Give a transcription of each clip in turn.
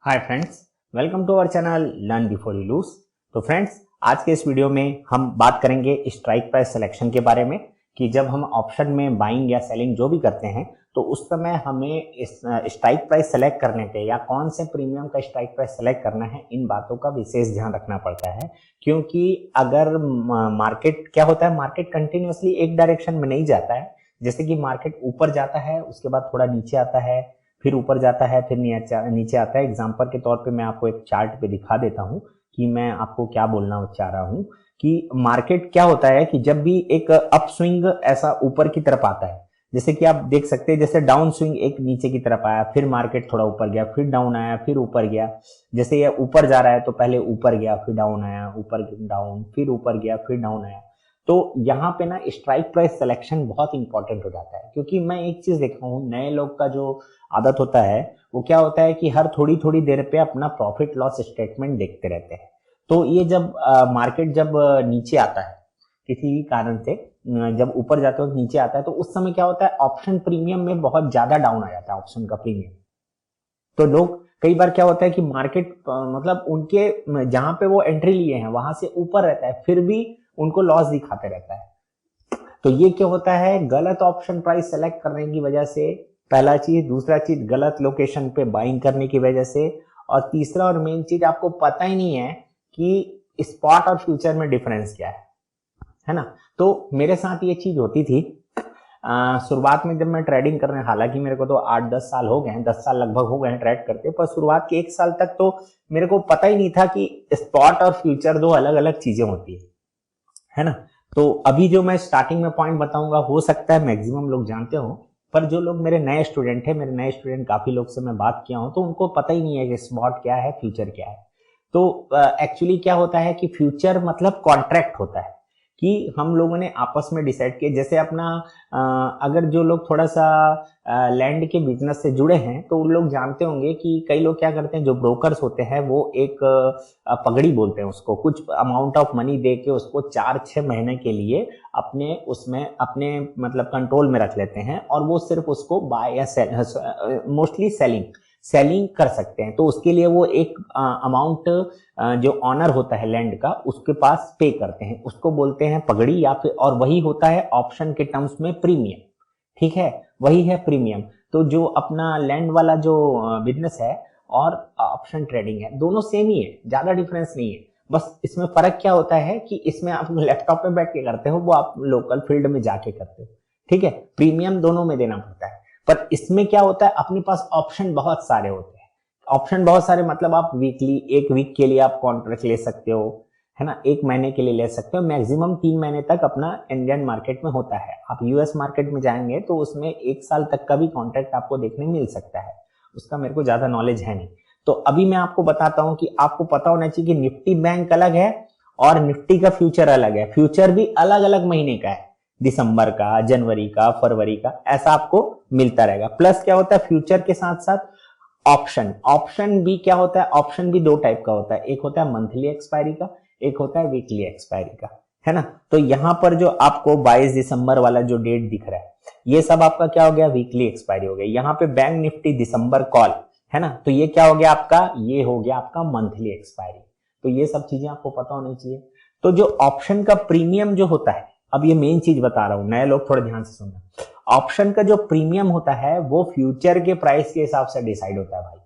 Hi friends, welcome to our channel learn before you lose. तो friends, आज के इस वीडियो में हम बात करेंगे स्ट्राइक प्राइस सिलेक्शन के बारे में कि जब हम ऑप्शन में बाइंग या सेलिंग जो भी करते हैं तो उस समय हमें इस स्ट्राइक प्राइस सेलेक्ट करने पे या कौन से प्रीमियम का स्ट्राइक प्राइस सेलेक्ट करना है, इन बातों का विशेष ध्यान रखना पड़ता है। क्योंकि अगर मार्केट क्या होता है, मार्केट कंटिन्यूअसली एक डायरेक्शन में नहीं जाता है। जैसे कि मार्केट ऊपर जाता है, उसके बाद थोड़ा नीचे आता है, फिर ऊपर जाता है, फिर नीचे आता है। एग्जांपल के तौर पे मैं आपको एक चार्ट पे दिखा देता हूं कि मैं आपको क्या बोलना चाह रहा हूं कि मार्केट क्या होता है कि जब भी एक अप स्विंग ऐसा ऊपर की तरफ आता है, जैसे कि आप देख सकते हैं, जैसे डाउन स्विंग एक नीचे की तरफ आया, फिर मार्केट थोड़ा ऊपर गया, फिर डाउन आया, फिर ऊपर गया। जैसे ये ऊपर जा रहा है तो पहले ऊपर गया, फिर डाउन आया, ऊपर डाउन, फिर ऊपर गया, फिर डाउन आया। तो यहाँ पे ना स्ट्राइक प्राइस सिलेक्शन बहुत इंपॉर्टेंट हो जाता है। क्योंकि मैं एक चीज देखा हूँ, नए लोग का जो आदत होता है वो क्या होता है कि हर थोड़ी थोड़ी देर पे अपना प्रॉफिट लॉस स्टेटमेंट देखते रहते हैं। तो ये जब मार्केट जब नीचे आता है किसी भी कारण से, जब ऊपर जाते वक्त नीचे आता है, तो उस समय क्या होता है, ऑप्शन प्रीमियम में बहुत ज्यादा डाउन आ जाता है ऑप्शन का प्रीमियम। तो लोग कई बार क्या होता है कि मार्केट मतलब उनके जहां पे वो एंट्री लिए हैं वहां से ऊपर रहता है, फिर भी उनको लॉस दिखाते रहता है। तो ये क्या होता है, गलत ऑप्शन प्राइस सेलेक्ट करने की वजह से, पहला चीज। दूसरा चीज, गलत लोकेशन पे बाइंग करने की वजह से। और तीसरा और मेन चीज, आपको पता ही नहीं है कि स्पॉट और फ्यूचर में डिफरेंस क्या है ना। तो मेरे साथ ये चीज होती थी शुरुआत में जब मैं ट्रेडिंग करने, हालांकि मेरे को तो 8-10 साल हो गए हैं, 10 साल लगभग हो गए हैं ट्रेड करते, पर शुरुआत के 1 साल तक तो मेरे को पता ही नहीं था कि स्पॉट और फ्यूचर दो अलग अलग चीजें होती है ना। तो अभी जो मैं स्टार्टिंग में पॉइंट बताऊंगा, हो सकता है मैक्सिमम लोग जानते हो, पर जो लोग मेरे नए स्टूडेंट हैं, मेरे नए स्टूडेंट काफी लोग से मैं बात किया हूं, तो उनको पता ही नहीं है कि स्पॉट क्या है, फ्यूचर क्या है। तो एक्चुअली क्या होता है कि फ्यूचर मतलब कॉन्ट्रैक्ट होता है कि हम लोगों ने आपस में डिसाइड किया। जैसे अपना अगर जो लोग थोड़ा सा लैंड के बिजनेस से जुड़े हैं तो उन लोग जानते होंगे कि कई लोग क्या करते हैं, जो ब्रोकर्स होते हैं वो एक पगड़ी बोलते हैं उसको, कुछ अमाउंट ऑफ मनी दे के उसको 4-6 महीने के लिए अपने उसमें अपने मतलब कंट्रोल में रख लेते हैं, और वो सिर्फ उसको बाय या सेल, मोस्टली सेलिंग कर सकते हैं। तो उसके लिए वो एक अमाउंट जो ऑनर होता है लैंड का, उसके पास पे करते हैं, उसको बोलते हैं पगड़ी, या फिर और वही होता है ऑप्शन के टर्म्स में प्रीमियम। ठीक है, वही है प्रीमियम। तो जो अपना लैंड वाला जो बिजनेस है और ऑप्शन ट्रेडिंग है, दोनों सेम ही है, ज्यादा डिफरेंस नहीं है। बस इसमें फर्क क्या होता है कि इसमें आप लैपटॉप पे बैठ के करते हो, वो आप लोकल फील्ड में जाके करते हो। ठीक है, प्रीमियम दोनों में देना पड़ता है। पर इसमें क्या होता है, अपने पास ऑप्शन बहुत सारे होते हैं। ऑप्शन बहुत सारे मतलब आप वीकली, एक वीक के लिए आप कॉन्ट्रैक्ट ले सकते हो, है ना, एक महीने के लिए ले सकते हो, मैक्सिमम 3 महीने तक अपना इंडियन मार्केट में होता है। आप यूएस मार्केट में जाएंगे तो उसमें 1 साल तक का भी कॉन्ट्रैक्ट आपको देखने मिल सकता है। उसका मेरे को ज्यादा नॉलेज है नहीं। तो अभी मैं आपको बताता हूं कि आपको पता होना चाहिए कि निफ्टी बैंक अलग है और निफ्टी का फ्यूचर अलग है। फ्यूचर भी अलग अलग महीने का है, दिसंबर का, जनवरी का, फरवरी का, ऐसा आपको मिलता रहेगा। प्लस क्या होता है, फ्यूचर के साथ साथ ऑप्शन। ऑप्शन भी क्या होता है, ऑप्शन भी 2 टाइप का होता है, एक होता है मंथली एक्सपायरी का, एक होता है वीकली एक्सपायरी का, है ना। तो यहां पर जो आपको 22 दिसंबर वाला जो डेट दिख रहा है, ये सब आपका क्या हो गया, वीकली एक्सपायरी हो गया। यहाँ पे बैंक निफ्टी दिसंबर कॉल है ना, तो ये क्या हो गया आपका, ये हो गया आपका मंथली एक्सपायरी। तो ये सब चीजें आपको पता होनी चाहिए। तो जो ऑप्शन का प्रीमियम जो होता है, अब ये मेन चीज बता रहा हूं, नए लोग थोड़ा ध्यान से सुनना। ऑप्शन का जो प्रीमियम होता है वो फ्यूचर के प्राइस के हिसाब से डिसाइड होता है भाई,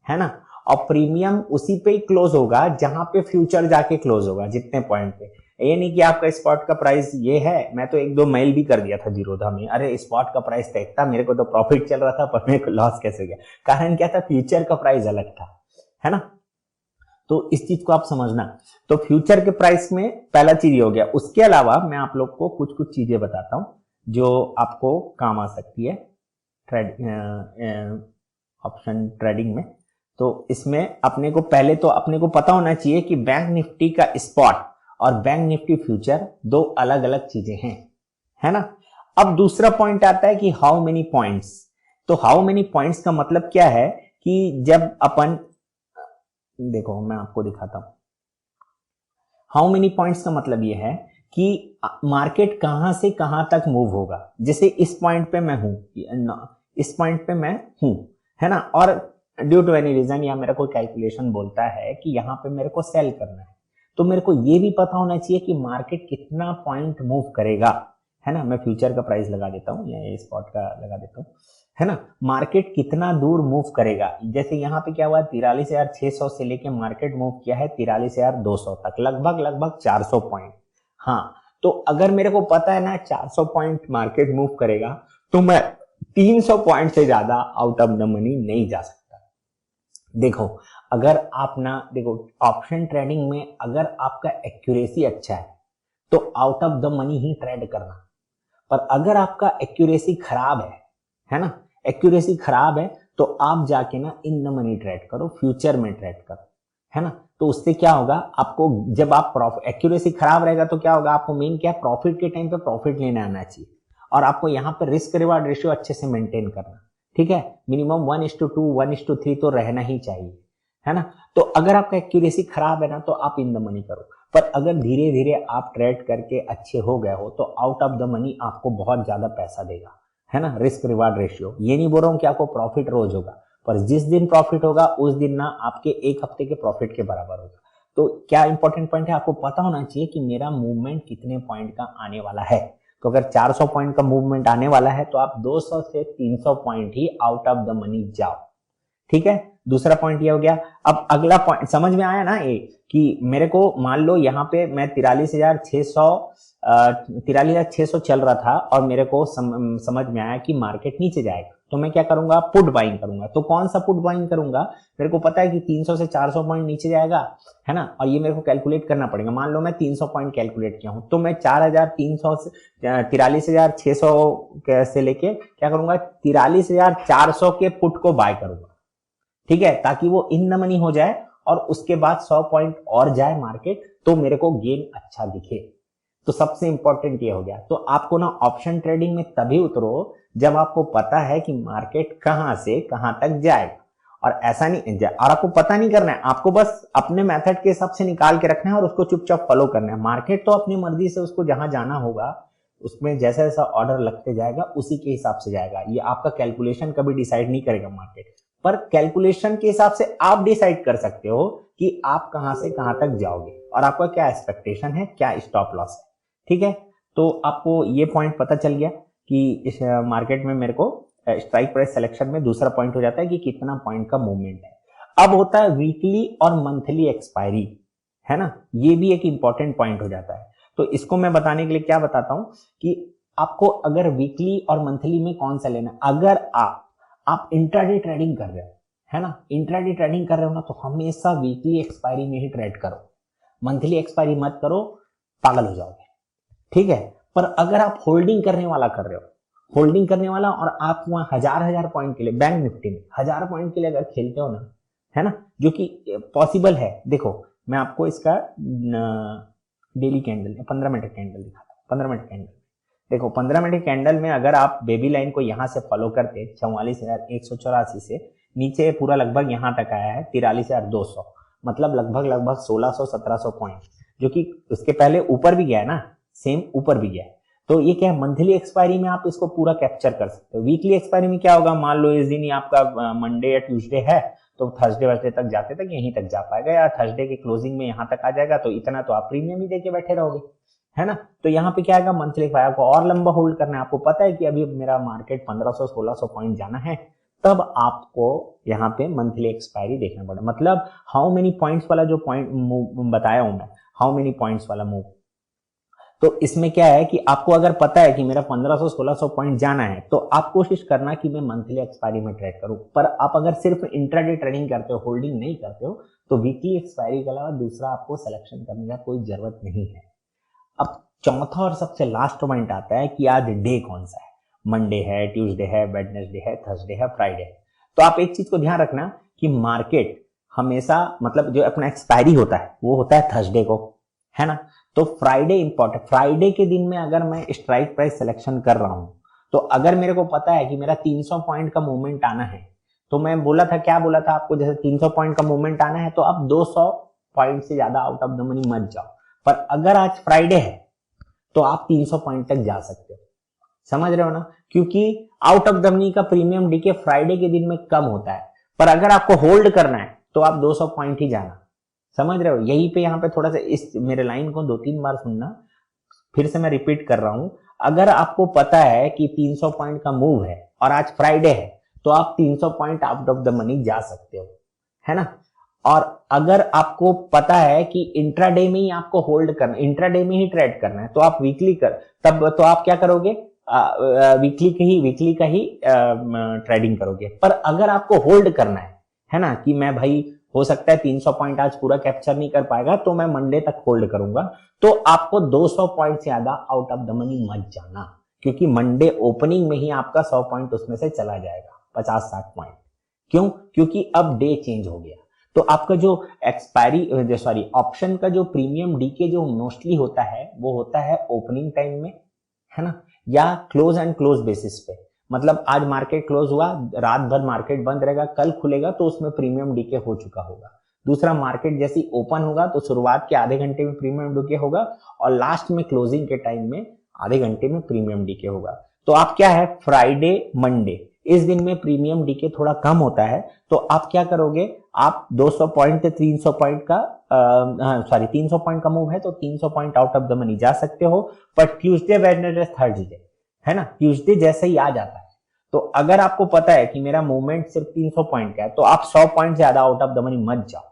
है ना। और प्रीमियम उसी पे ही क्लोज होगा जहां पे फ्यूचर जाके क्लोज होगा, जितने पॉइंट पे। ये नहीं कि आपका स्पॉट का प्राइस ये है, मैं तो 1-2 मेल भी कर दिया था जीरोधा में, अरे स्पॉट का प्राइस था इतना, मेरे को तो प्रॉफिट चल रहा था, पर मेरे को लॉस कैसे गया। कारण क्या था, फ्यूचर का प्राइस अलग था, है ना। तो इस चीज को आप समझना। तो फ्यूचर के प्राइस में पहला चीज ये हो गया। उसके अलावा मैं आप लोग को कुछ कुछ चीजें बताता हूं जो आपको काम आ सकती है ऑप्शन ट्रेडिंग में। तो इसमें अपने को पहले तो अपने को पता होना चाहिए कि बैंक निफ्टी का स्पॉट और बैंक निफ्टी फ्यूचर 2 अलग अलग चीजें हैं, है ना। अब दूसरा पॉइंट आता है कि हाउ मेनी पॉइंट्स। तो हाउ मेनी पॉइंट्स का मतलब क्या है कि जब अपन, देखो मैं आपको दिखाता हूं। हाउ मेनी पॉइंट्स का मतलब यह है कि मार्केट कहां से कहां तक मूव होगा। जैसे इस पॉइंट पे मैं हूं, इस पॉइंट पे मैं हूं, है ना, और ड्यू टू एनी रीजन या मेरा कोई कैलकुलेशन बोलता है कि यहाँ पे मेरे को सेल करना है, तो मेरे को ये भी पता होना चाहिए कि मार्केट कितना पॉइंट मूव करेगा, है ना। मैं फ्यूचर का प्राइस लगा देता हूँ या स्पॉट का लगा देता हूँ, है ना। मार्केट कितना दूर मूव करेगा, जैसे यहाँ पे क्या हुआ 43,600 से लेके मार्केट मूव किया है 43,200 तक, लगभग 400 पॉइंट। हाँ, तो अगर मेरे को पता है ना 400 पॉइंट मार्केट मूव करेगा, तो मैं 300 पॉइंट से ज्यादा आउट ऑफ द मनी नहीं जा सकता। देखो, अगर आप ना देखो ऑप्शन ट्रेडिंग में अगर आपका एक्यूरेसी अच्छा है तो out of the money he trade करना, पर अगर आपका एक्यूरेसी खराब है ना, एक्यूरेसी खराब है तो आप जाके ना इन द मनी ट्रेड करो, फ्यूचर में ट्रेड करो, है ना। तो उससे क्या होगा, आपको जब आप एक्यूरेसी खराब रहेगा तो क्या होगा, आपको मेन क्या है, प्रॉफिट के टाइम पे प्रॉफिट लेने आना चाहिए और आपको यहाँ पे रिस्क रिवार्ड रेशियो अच्छे से मेंटेन करना, ठीक है। मिनिमम 1:2 1:3 तो रहना ही चाहिए, है ना। तो अगर आपका एक्यूरेसी खराब है ना तो आप इन द मनी करो, पर अगर धीरे धीरे आप ट्रेड करके अच्छे हो गए हो तो आउट ऑफ द मनी आपको बहुत ज्यादा पैसा देगा, है ना। रिस्क रिवार्ड रेशियो, ये नहीं बोल रहा हूं कि आपको प्रॉफिट रोज होगा, पर जिस दिन प्रॉफिट होगा उस दिन ना आपके एक हफ्ते के प्रॉफिट के बराबर होगा। तो क्या इंपॉर्टेंट पॉइंट है, आपको पता होना चाहिए कि मेरा मूवमेंट कितने पॉइंट का आने वाला है। तो अगर 400 पॉइंट का मूवमेंट आने वाला है तो आप 200 से 300 point he out of the money जाओ, ठीक है। दूसरा पॉइंट ये हो गया। अब अगला पॉइंट समझ में आया ना, ये कि मेरे को मान लो यहाँ पे मैं 43,600 चल रहा था और मेरे को समझ में आया कि मार्केट नीचे जाएगा, तो मैं क्या करूंगा, पुट बाइंग करूंगा। तो कौन सा पुट बाइंग करूंगा, मेरे को पता है कि 300 से 400 पॉइंट नीचे जाएगा, है ना, और ये मेरे को कैलकुलेट करना पड़ेगा। मान लो मैं 300 पॉइंट कैलकुलेट किया हूं, तो मैं 4,300 से 43,600 से लेके क्या करूंगा, 43,400 के पुट को बाय करूंगा, ठीक है, ताकि वो इन द मनी हो जाए और उसके बाद 100 पॉइंट और जाए मार्केट तो मेरे को गेन अच्छा दिखे। तो सबसे इंपॉर्टेंट ये हो गया। तो आपको ना ऑप्शन ट्रेडिंग में तभी उतरो जब आपको पता है कि मार्केट कहां से कहां तक जाएगा, और ऐसा नहीं और आपको पता नहीं करना है, आपको बस अपने मेथड के हिसाब से निकाल के रखना है और उसको चुपचाप फॉलो करना है। मार्केट तो अपनी मर्जी से उसको जहां जाना होगा उसमें जैसा जैसा ऑर्डर लगते जाएगा उसी के हिसाब से जाएगा। ये आपका कैलकुलेशन कभी डिसाइड नहीं करेगा मार्केट, पर कैलकुलेशन के हिसाब से आप डिसाइड कर सकते हो कि आप कहां से कहां तक जाओगे और आपका क्या एक्सपेक्टेशन है, क्या स्टॉप लॉस है, ठीक है। तो आपको ये पॉइंट पता चल गया कि इस मार्केट में मेरे को स्ट्राइक प्राइस सिलेक्शन में दूसरा पॉइंट हो जाता है कि कितना पॉइंट का मूवमेंट है। अब होता है वीकली और मंथली एक्सपायरी, है ना, ये भी एक इंपॉर्टेंट पॉइंट हो जाता है। तो इसको मैं बताने के लिए क्या बताता हूं कि आपको अगर वीकली और मंथली में कौन सा लेना, अगर आप इंट्राडे ट्रेडिंग कर रहे हो, है ना, इंट्राडे ट्रेडिंग कर रहे हो ना, तो हमेशा वीकली एक्सपायरी में ही ट्रेड करो, मंथली एक्सपायरी मत करो, पागल हो जाओगे, ठीक है। पर अगर आप होल्डिंग करने वाला कर रहे हो, होल्डिंग करने वाला, और आप वहां हजार पॉइंट के लिए बैंक निफ्टी में 1000 पॉइंट के लिए अगर खेलते हो ना, है ना, जो कि पॉसिबल है। देखो मैं आपको इसका डेली कैंडल 15 मिनट कैंडल दिखाता हूं। 15 मिनट कैंडल देखो, 15 मिनट कैंडल में अगर आप बेबी लाइन को यहां से फॉलो करते 44,184 से नीचे पूरा लगभग यहां तक आया है 43,200, मतलब लगभग 1600-1700 पॉइंट, जो कि उसके पहले ऊपर भी गया है ना, सेम ऊपर भी गया है। तो ये क्या है, मंथली एक्सपायरी में आप इसको पूरा कैप्चर कर सकते हो। वीकली एक्सपायरी में क्या होगा, मान लो इस दिन ही आपका मंडे या ट्यूसडे है तो थर्सडे वर्सडे तक जाते तक यहीं तक जा पाएगा, या थर्सडे के क्लोजिंग में यहां तक आ जाएगा, तो इतना तो आप प्रीमियम ही देके बैठे रहोगे, है ना। तो यहाँ पे क्या आएगा, मंथली एक्सपायरी को और लंबा होल्ड करना है। आपको पता है कि अभी मेरा मार्केट 1500-1600 पॉइंट जाना है, तब आपको यहाँ पे मंथली एक्सपायरी देखना पड़ेगा। मतलब हाउ मेनी पॉइंट्स वाला जो पॉइंट बताया हूं मैं, हाउ मेनी पॉइंट्स वाला मूव। तो इसमें क्या है कि आपको अगर पता है कि मेरा 1500-1600 पॉइंट जाना है, तो आप कोशिश करना कि मैं मंथली एक्सपायरी में ट्रेड करूं। पर आप अगर सिर्फ इंट्राडे ट्रेडिंग करते हो, होल्डिंग नहीं करते हो, तो वीकली एक्सपायरी के अलावा दूसरा आपको सिलेक्शन करने का कोई जरूरत नहीं है। अब चौथा और सबसे लास्ट पॉइंट आता है कि आज डे कौन सा है, मंडे है, ट्यूसडे है, वेडनेसडे है, थर्सडे है, फ्राइडे है। तो आप एक चीज को ध्यान रखना कि मार्केट हमेशा, मतलब जो अपना एक्सपायरी होता है वो होता है थर्सडे को, है ना। तो फ्राइडे इंपॉर्टेंट, फ्राइडे के दिन में अगर मैं स्ट्राइक प्राइस सिलेक्शन कर रहा हूं, तो अगर मेरे को पता है कि मेरा 300 पॉइंट का मूवमेंट आना है, तो मैं बोला था, क्या बोला था आपको, जैसे 300 पॉइंट का मूवमेंट आना है तो आप 200 पॉइंट से ज्यादा आउट ऑफ द मनी मत जाओ। पर अगर आज फ्राइडे है तो आप 300 पॉइंट तक जा सकते हो, समझ रहे हो ना, क्योंकि आउट ऑफ द मनी का प्रीमियम डीके फ्राइडे के दिन में कम होता है। पर अगर आपको होल्ड करना है तो आप 200 पॉइंट ही जाना। समझ रहे हो? यहीं पे यहाँ पे थोड़ा सा इस मेरे लाइन को 2-3 बार सुनना, फिर से मैं रिपीट कर रहा हूं। अगर आपको पता है कि 300 पॉइंट का मूव है और आज फ्राइडे है, तो आप 300 point out of the money जा सकते हो, है ना। और अगर आपको पता है कि इंट्राडे में ही आपको होल्ड करना, इंट्राडे में ही ट्रेड करना है, तो आप वीकली तब तो आप क्या करोगे, वीकली का ही ट्रेडिंग करोगे। पर अगर आपको होल्ड करना है ना, कि मैं भाई हो सकता है 300 पॉइंट आज पूरा कैप्चर नहीं कर पाएगा तो मैं मंडे तक होल्ड करूंगा, तो आपको 200 पॉइंट से ज्यादा आउट ऑफ द मनी मत जाना, क्योंकि मंडे ओपनिंग में ही आपका 100 पॉइंट उसमें से चला जाएगा, 50-60 पॉइंट। क्यों? क्योंकि अब डे चेंज हो गया। तो आपका जो ऑप्शन का जो प्रीमियम डीके जो मोस्टली होता है वो होता है ओपनिंग टाइम में, है ना, या क्लोज एंड क्लोज बेसिस पे। मतलब आज मार्केट क्लोज हुआ, रात भर मार्केट बंद रहेगा, कल खुलेगा तो उसमें प्रीमियम डीके हो चुका होगा। दूसरा, मार्केट जैसी ओपन होगा तो शुरुआत के आधे घंटे में प्रीमियम डीके होगा और लास्ट में क्लोजिंग के टाइम में आधे घंटे में प्रीमियम डीके होगा। तो आप क्या है, फ्राइडे मंडे इस दिन में प्रीमियम डीके थोड़ा कम होता है, तो आप क्या करोगे, आप 200 पॉइंट से 300 पॉइंट का 300 पॉइंट का मूव है तो 300 point out of the money जा सकते हो। पर ट्यूसडे वेडनेसडे थर्सडे, है ना, ट्यूसडे जैसे ही आ जाता है, तो अगर आपको पता है कि मेरा मूवमेंट सिर्फ 300 पॉइंट का है, तो आप 100 पॉइंट से ज्यादा आउट ऑफ द मनी मत जाओ,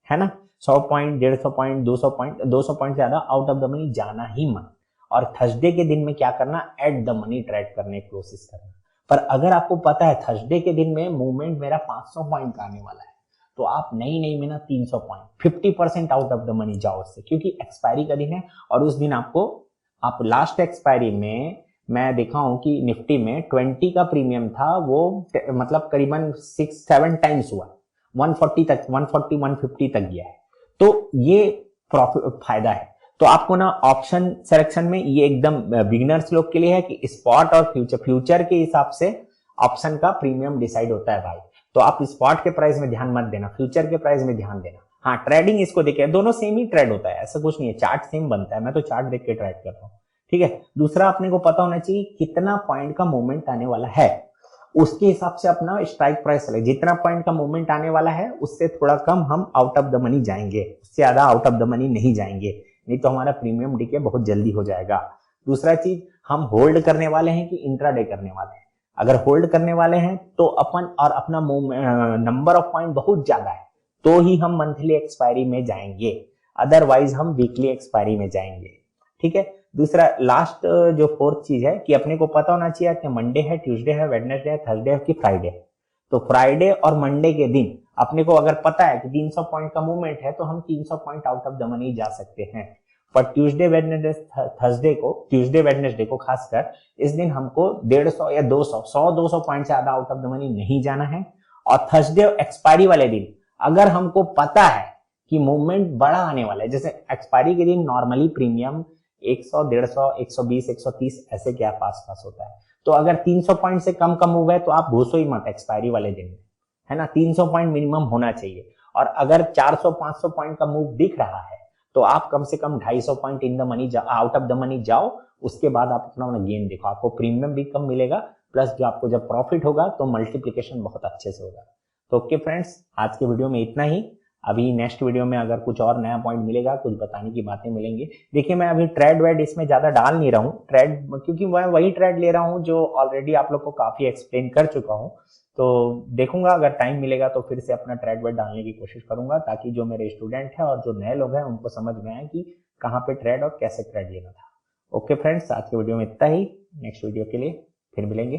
है ना। 100 पॉइंट, 150 पॉइंट, 200 पॉइंट, 200 पॉइंट से ज्यादा आउट ऑफ द मनी जाना ही मत। और थर्सडे के दिन में क्या करना, एट द मनी ट्रेड करने की कोशिश करना। पर अगर आपको पता है थर्सडे के दिन में मूवमेंट मेरा 500 पॉइंट का आने वाला है, तो आप नहीं में ना 300 point, 50% out of the money जाओ उससे, क्योंकि एक्सपायरी का दिन है और उस दिन आप लास्ट एक्सपायरी में मैं देखा हूं कि निफ्टी में 20 का प्रीमियम था, वो मतलब करीबन 6-7 टाइम्स हुआ, 140 तक, 140 150 तक गया है। तो ये प्रॉफिट फायदा है। तो आपको ना ऑप्शन सिलेक्शन में ये एकदम बिगिनर्स लोग के लिए है कि स्पॉट और फ्यूचर के हिसाब से ऑप्शन का प्रीमियम डिसाइड होता है भाई। तो आप स्पॉट के प्राइस में ध्यान मत देना, फ्यूचर के प्राइस में ध्यान देना। हाँ, ट्रेडिंग इसको देखे, दोनों सेम ही ट्रेड होता है, ऐसा कुछ नहीं है, चार्ट सेम बनता है, मैं तो चार्ट देख के ट्रेड करता हूँ, ठीक है। दूसरा, अपने को पता होना चाहिए कितना पॉइंट का मूवमेंट आने वाला है, उसके हिसाब से अपना स्ट्राइक प्राइस चले। जितना पॉइंट का मूवमेंट आने वाला है उससे थोड़ा कम हम आउट ऑफ द मनी जाएंगे, उससे ज्यादा आउट ऑफ द मनी नहीं जाएंगे, नहीं तो हमारा प्रीमियम डीके बहुत जल्दी हो जाएगा। दूसरा चीज, हम होल्ड करने वाले हैं कि इंट्राडे करने वाले हैं। अगर होल्ड करने वाले हैं तो अपना नंबर ऑफ पॉइंट बहुत ज्यादा है तो ही हम मंथली एक्सपायरी में जाएंगे, अदरवाइज हम वीकली एक्सपायरी में जाएंगे, ठीक है। दूसरा, लास्ट जो फोर्थ चीज है कि अपने को पता होना चाहिए कि मंडे है, ट्यूसडे है, वेडनेसडे है, थर्सडे है कि फ्राइडे है। तो फ्राइडे और मंडे के दिन अपने को अगर पता है कि 300 पॉइंट का मूवमेंट है तो हम 300 point out of the money जा सकते हैं। पर ट्यूसडे वेडनेसडे को खासकर इस दिन हमको 150 या 100-200 पॉइंट से ज्यादा आउट ऑफ द मनी नहीं जाना है। और थर्सडे एक्सपायरी वाले दिन अगर हमको पता है कि मूवमेंट बड़ा आने वाला है, जैसे एक्सपायरी के दिन नॉर्मली प्रीमियम 100, 150, 120, 130 ऐसे के आसपास होता है, तो अगर 300 पॉइंट से कम का मूव है तो आप घुसो ही मत एक्सपायरी वाले दिन में, है ना। 300 पॉइंट मिनिमम होना चाहिए। और अगर 400-500 पॉइंट का मूव दिख रहा है तो आप कम से कम 250 point in the money out of the money जाओ, उसके बाद आप अपना गेन देखो, आपको प्रीमियम भी कम मिलेगा, प्लस जो आपको जब प्रॉफिट होगा तो मल्टीप्लिकेशन बहुत अच्छे से होगा। तो ओके फ्रेंड्स, आज के वीडियो में इतना ही। अभी नेक्स्ट वीडियो में अगर कुछ और नया पॉइंट मिलेगा, कुछ बताने की बातें मिलेंगी। देखिए, मैं अभी ट्रेड वेड इसमें ज्यादा डाल नहीं रहा हूँ ट्रेड, क्योंकि मैं वही ट्रेड ले रहा हूँ जो ऑलरेडी आप लोग को काफी एक्सप्लेन कर चुका हूँ। तो देखूंगा अगर टाइम मिलेगा तो फिर से अपना ट्रेड वेड डालने की कोशिश करूंगा, ताकि जो मेरे स्टूडेंट है और जो नए लोग हैं उनको समझ में आए कि कहाँ पे ट्रेड और कैसे ट्रेड लेना था। ओके फ्रेंड्स, आज के वीडियो में इतना ही। नेक्स्ट वीडियो के लिए फिर मिलेंगे।